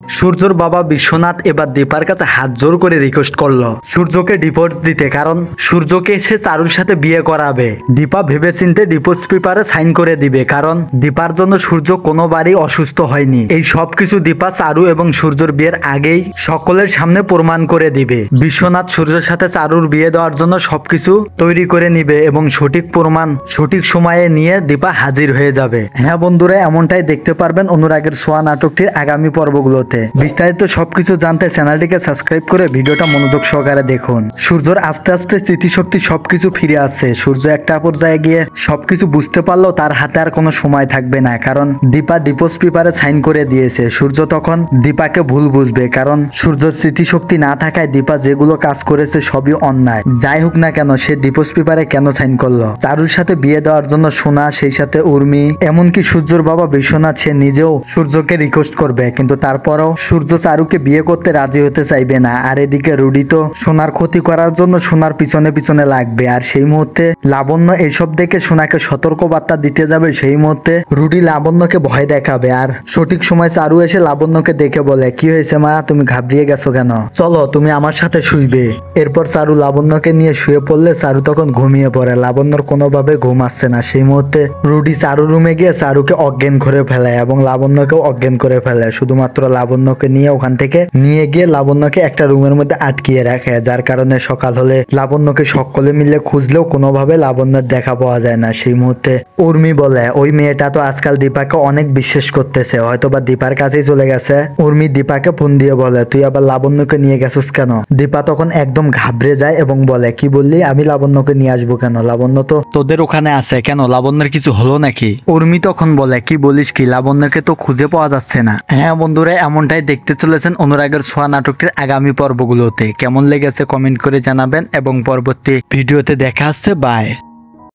সূর্যর বাবা বিশ্বনাথ এবার দীপার কাছে হাত জোর করে রিকোয়েস্ট করলো সূর্যকে ডিভোর্স দিতে, কারণ সূর্যকে সে চারুর সাথে বিয়ে করাবে। দীপা ভেবেচিন্তে ডিভোর্স পেপারে সাইন করে দিবে, কারণ দীপার জন্য সূর্য কোনোবারই অসুস্থ হয়নি। এই সবকিছু দীপা চারু এবং সূর্যর বিয়ের আগেই সকলের সামনে প্রমাণ করে দিবে। বিশ্বনাথ সূর্যের সাথে চারুর বিয়ে দেওয়ার জন্য সবকিছু তৈরি করে নিবে এবং সঠিক প্রমাণ সঠিক সময়ে নিয়ে দীপা হাজির হয়ে যাবে। হ্যাঁ বন্ধুরা, এমনটাই দেখতে পারবেন অনুরাগের ছোঁয়া নাটকটির আগামী পর্বগুলোতে। বিস্তারিত সবকিছু জানতে চ্যানেলটিকে সাবস্ক্রাইব করে ভিডিওটা মনোযোগ সহকারে দেখুন। সূর্যর আস্তে আস্তে স্মৃতিশক্তি সবকিছু ফিরে আসছে। সূর্য একটা পর্যায়ে গিয়ে সবকিছু বুঝতে পারলো তার হাতে আর কোনো সময় থাকবে না, কারণ দীপা ডিভোর্স পেপারে সাইন করে দিয়েছে। সূর্য তখন দীপাকে ভুল বুঝবে, কারণ সূর্যর স্মৃতিশক্তি না থাকায় দীপা যেগুলো কাজ করেছে সবই অন্যায়। যাই হোক না কেন, সে ডিভোর্স পেপারে কেন সাইন করলো? চারুর সাথে বিয়ে দেওয়ার জন্য সোনা, সেই সাথে উর্মি, এমনকি সূর্যর বাবা বিশ্বনাথ সে নিজেও সূর্যকে রিকোয়েস্ট করবে, কিন্তু তারপরও সূর্য চারুকে বিয়ে করতে রাজি হতে চাইবে না। আর এদিকে রুডি তো সোনার ক্ষতি করার জন্য সোনার পিছনে পিছনে লাগবে। আর সেই মুহূর্তে লাবণ্য এইসব দেখে সোনাকে সতর্ক বার্তা দিতে যাবে। সেই মুহূর্তে রুডি লাবণ্যকে ভয় দেখাবে, আর সঠিক সময় চারু এসে লাবণ্যকে দেখে বলে, কি হয়েছে মা, তুমি ঘাবড়িয়ে গেছো কেন? চলো তুমি আমার সাথে শুইবে। এরপর চারু লাবণ্যকে নিয়ে শুয়ে পড়লে চারু তখন ঘুমিয়ে পড়ে। লাবণ্যর কোনোভাবে ঘুম আসছে না। সেই মুহূর্তে রুডি চারু রুমে গিয়ে চারুকে অজ্ঞান করে ফেলে এবং লাবণ্যকেও অজ্ঞান করে ফেলে। শুধুমাত্র লাবণ্যকে নিয়ে ওখান থেকে নিয়ে গিয়ে লাবণ্যকে একটা রুমের মধ্যে আটকিয়ে রাখে, যার কারণে সকাল হলে লাবণ্যকে সকলে মিলে খুঁজলেও কোনোভাবে লাবণ্যের দেখা পাওয়া যায় না। সেই মুহূর্তে উর্মি বলে, ওই মেয়েটা তো আজকাল দীপাকে অনেক বিশ্বাস করতেছে, হয়তোবা দীপার কাছেই চলে গেছে। উর্মি দীপাকে ফোন দিয়ে বলে, তুই আবার লাবণ্যকে নিয়ে গেছিস কেন? দীপা তখন একদম ঘাবড়ে যায় এবং বলে, কি বললি? আমি লাবণ্যকে নিয়ে আসবো কেন? লাবণ্য তো তোদের ওখানে আছে। কেন, লাবণ্যের কিছু হলো নাকি? উর্মি তখন বলে, কি বলিস কি, লাবণ্যকে তো খুঁজে পাওয়া যাচ্ছে না। হ্যাঁ বন্ধুরা, এমনটাই দেখতে চলেছেন অনুরাগের ছোঁয়া নাটকটির আগামী পর্বগুলোতে। কেমন লেগেছে কমেন্ট করে জানাবেন এবং পরবর্তী ভিডিওতে দেখা হচ্ছে। বাই।